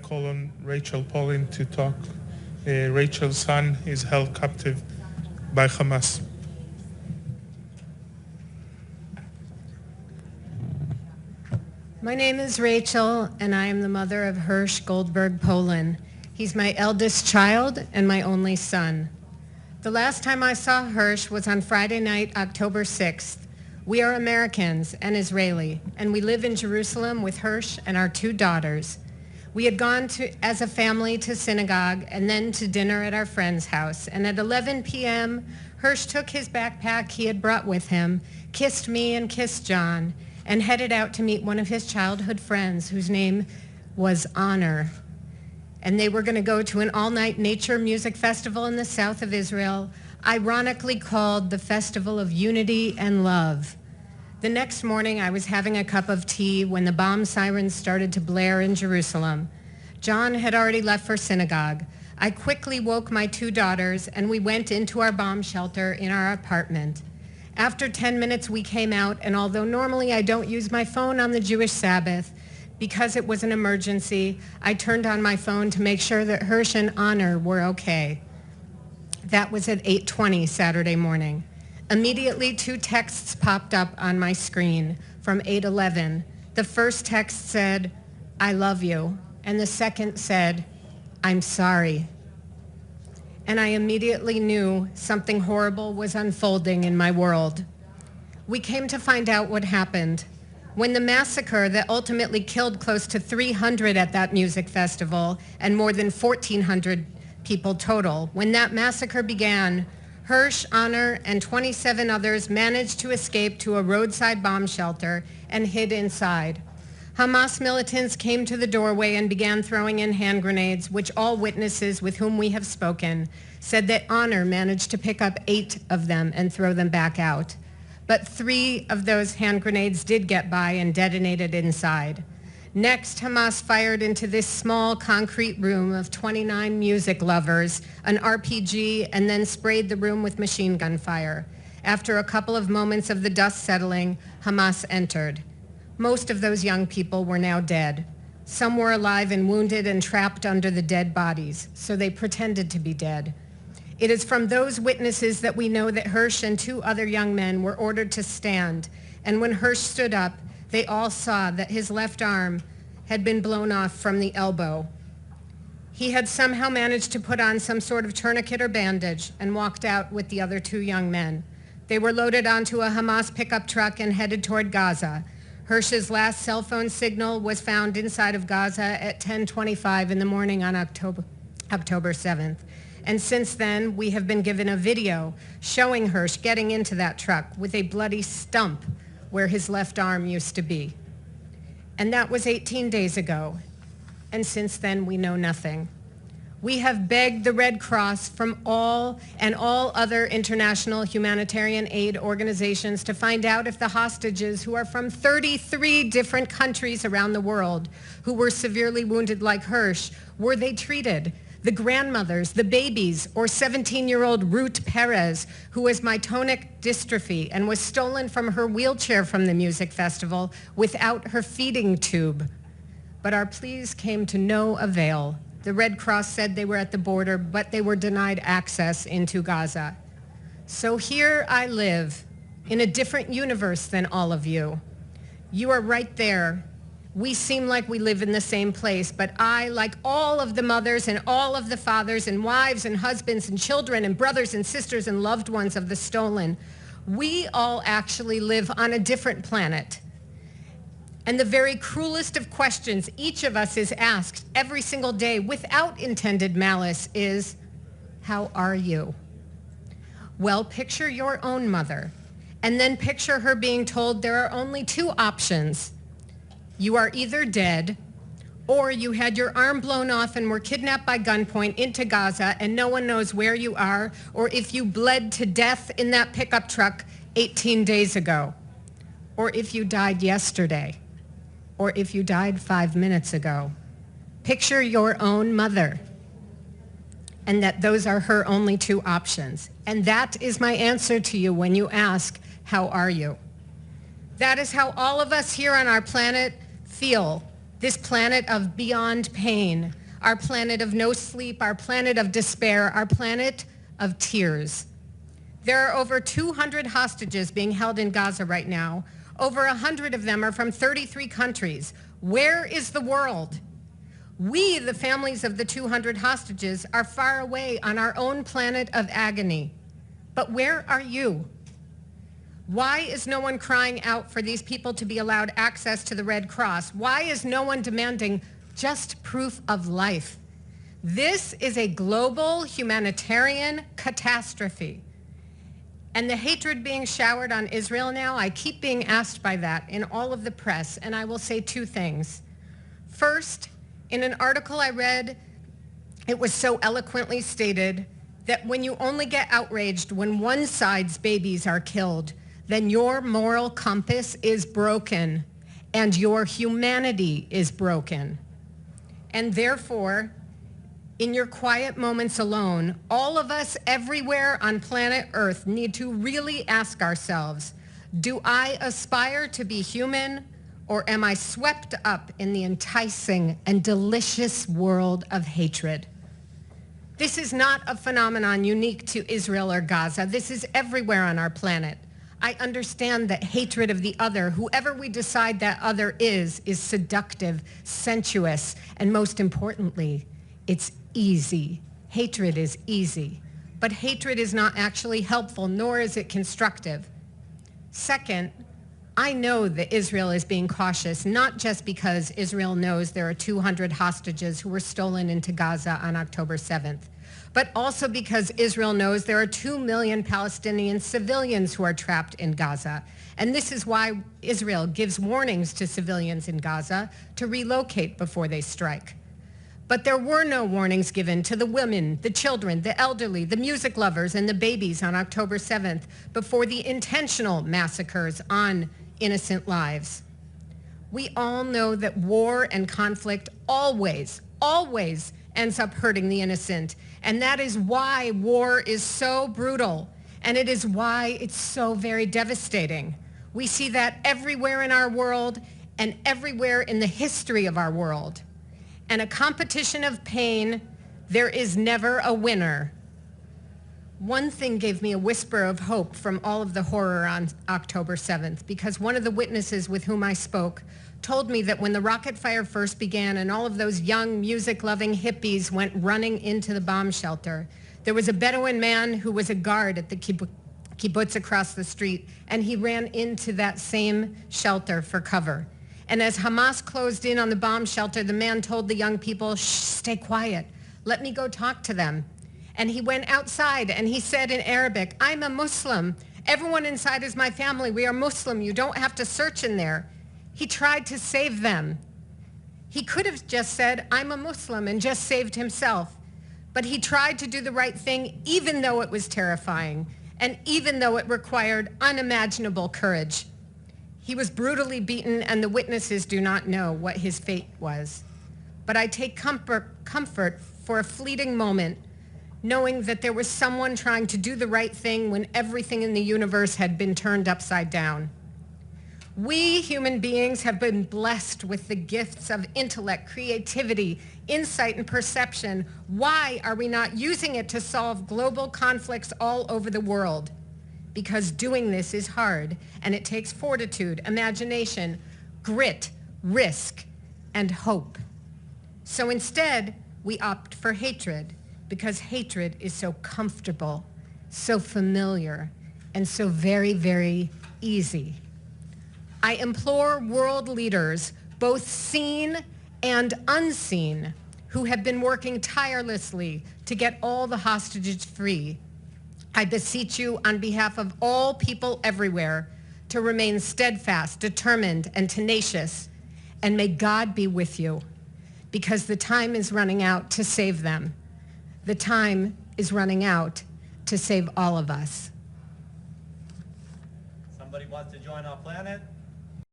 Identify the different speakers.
Speaker 1: call on Rachel Polin to talk. Rachel's son is held captive by Hamas.
Speaker 2: My name is Rachel, and I am the mother of Hirsh Goldberg Polin. He's my eldest child and my only son. The last time I saw Hirsh was on Friday night, October 6th. We are Americans and Israeli, and we live in Jerusalem with Hirsh and our 2 daughters. We had gone as a family to synagogue and then to dinner at our friend's house. And at 11 p.m., Hirsh took his backpack he had brought with him, kissed me and kissed John, and headed out to meet one of his childhood friends whose name was Honor. And they were going to go to an all-night nature music festival in the south of Israel, ironically called the Festival of Unity and Love. The next morning, I was having a cup of tea when the bomb sirens started to blare in Jerusalem. John had already left for synagogue. I quickly woke my 2 daughters, and we went into our bomb shelter in our apartment. After 10 minutes, we came out, and although normally I don't use my phone on the Jewish Sabbath, because it was an emergency, I turned on my phone to make sure that Hirsh and Honor were okay. That was at 8:20 Saturday morning. Immediately, 2 texts popped up on my screen from 8:11. The first text said, "I love you," and the second said, "I'm sorry." And I immediately knew something horrible was unfolding in my world. We came to find out what happened. When the massacre that ultimately killed close to 300 at that music festival and more than 1,400 people total, when that massacre began, Hirsh, Honor, and 27 others managed to escape to a roadside bomb shelter and hid inside. Hamas militants came to the doorway and began throwing in hand grenades, which all witnesses with whom we have spoken said that Honor managed to pick up 8 of them and throw them back out. But 3 of those hand grenades did get by and detonated inside. Next, Hamas fired into this small concrete room of 29 music lovers, an RPG, and then sprayed the room with machine gun fire. After a couple of moments of the dust settling, Hamas entered. Most of those young people were now dead. Some were alive and wounded and trapped under the dead bodies, so they pretended to be dead. It is from those witnesses that we know that Hirsh and 2 other young men were ordered to stand, and when Hirsh stood up, they all saw that his left arm had been blown off from the elbow. He had somehow managed to put on some sort of tourniquet or bandage and walked out with the other 2 young men. They were loaded onto a Hamas pickup truck and headed toward Gaza. Hirsh's last cell phone signal was found inside of Gaza at 10:25 in the morning on October 7th. And since then, we have been given a video showing Hirsh getting into that truck with a bloody stump where his left arm used to be. And that was 18 days ago. And since then, we know nothing. We have begged the Red Cross from all other international humanitarian aid organizations to find out if the hostages, who are from 33 different countries around the world, who were severely wounded like Hirsh, were they treated? The grandmothers, the babies, or 17-year-old Ruth Perez, who has myotonic dystrophy and was stolen from her wheelchair from the music festival without her feeding tube. But our pleas came to no avail. The Red Cross said they were at the border, but they were denied access into Gaza. So here I live in a different universe than all of you. You are right there. We seem like we live in the same place, but I, like all of the mothers and all of the fathers and wives and husbands and children and brothers and sisters and loved ones of the stolen, we all actually live on a different planet. And the very cruelest of questions each of us is asked every single day without intended malice is, how are you? Well, picture your own mother, and then picture her being told there are only 2 options. You are either dead, or you had your arm blown off and were kidnapped by gunpoint into Gaza and no one knows where you are, or if you bled to death in that pickup truck 18 days ago, or if you died yesterday, or if you died 5 minutes ago. Picture your own mother, and that those are her only 2 options. And that is my answer to you when you ask, how are you? That is how all of us here on our planet feel this planet of beyond pain, our planet of no sleep, our planet of despair, our planet of tears. There are over 200 hostages being held in Gaza right now. Over 100 of them are from 33 countries. Where is the world? We, the families of the 200 hostages, are far away on our own planet of agony. But where are you? Why is no one crying out for these people to be allowed access to the Red Cross? Why is no one demanding just proof of life? This is a global humanitarian catastrophe. And the hatred being showered on Israel now, I keep being asked by that in all of the press, and I will say two things. First, in an article I read, it was so eloquently stated that when you only get outraged when one side's babies are killed, then your moral compass is broken and your humanity is broken. And therefore, in your quiet moments alone, all of us everywhere on planet Earth need to really ask ourselves, do I aspire to be human, or am I swept up in the enticing and delicious world of hatred? This is not a phenomenon unique to Israel or Gaza. This is everywhere on our planet. I understand that hatred of the other, whoever we decide that other is seductive, sensuous, and most importantly, it's easy. Hatred is easy. But hatred is not actually helpful, nor is it constructive. Second, I know that Israel is being cautious, not just because Israel knows there are 200 hostages who were stolen into Gaza on October 7th, but also because Israel knows there are 2 million Palestinian civilians who are trapped in Gaza. And this is why Israel gives warnings to civilians in Gaza to relocate before they strike. But there were no warnings given to the women, the children, the elderly, the music lovers, and the babies on October 7th before the intentional massacres on innocent lives. We all know that war and conflict always ends up hurting the innocent. And that is why war is so brutal. And it is why it's so very devastating. We see that everywhere in our world and everywhere in the history of our world. And a competition of pain, there is never a winner. One thing gave me a whisper of hope from all of the horror on October 7th, because one of the witnesses with whom I spoke told me that when the rocket fire first began and all of those young music-loving hippies went running into the bomb shelter, there was a Bedouin man who was a guard at the kibbutz across the street, and he ran into that same shelter for cover. And as Hamas closed in on the bomb shelter, the man told the young people, shh, stay quiet. Let me go talk to them. And he went outside and he said in Arabic, I'm a Muslim. Everyone inside is my family. We are Muslim. You don't have to search in there. He tried to save them. He could have just said, I'm a Muslim, and just saved himself. But he tried to do the right thing, even though it was terrifying, and even though it required unimaginable courage. He was brutally beaten, and the witnesses do not know what his fate was. But I take comfort for a fleeting moment, knowing that there was someone trying to do the right thing when everything in the universe had been turned upside down. We human beings have been blessed with the gifts of intellect, creativity, insight, and perception. Why are we not using it to solve global conflicts all over the world? Because doing this is hard, and it takes fortitude, imagination, grit, risk, and hope. So instead, we opt for hatred, because hatred is so comfortable, so familiar, and so very, very easy. I implore world leaders, both seen and unseen, who have been working tirelessly to get all the hostages free. I beseech you on behalf of all people everywhere to remain steadfast, determined, and tenacious, and may God be with you, because the time is running out to save them. The time is running out to save all of us.
Speaker 3: Somebody wants to join our planet?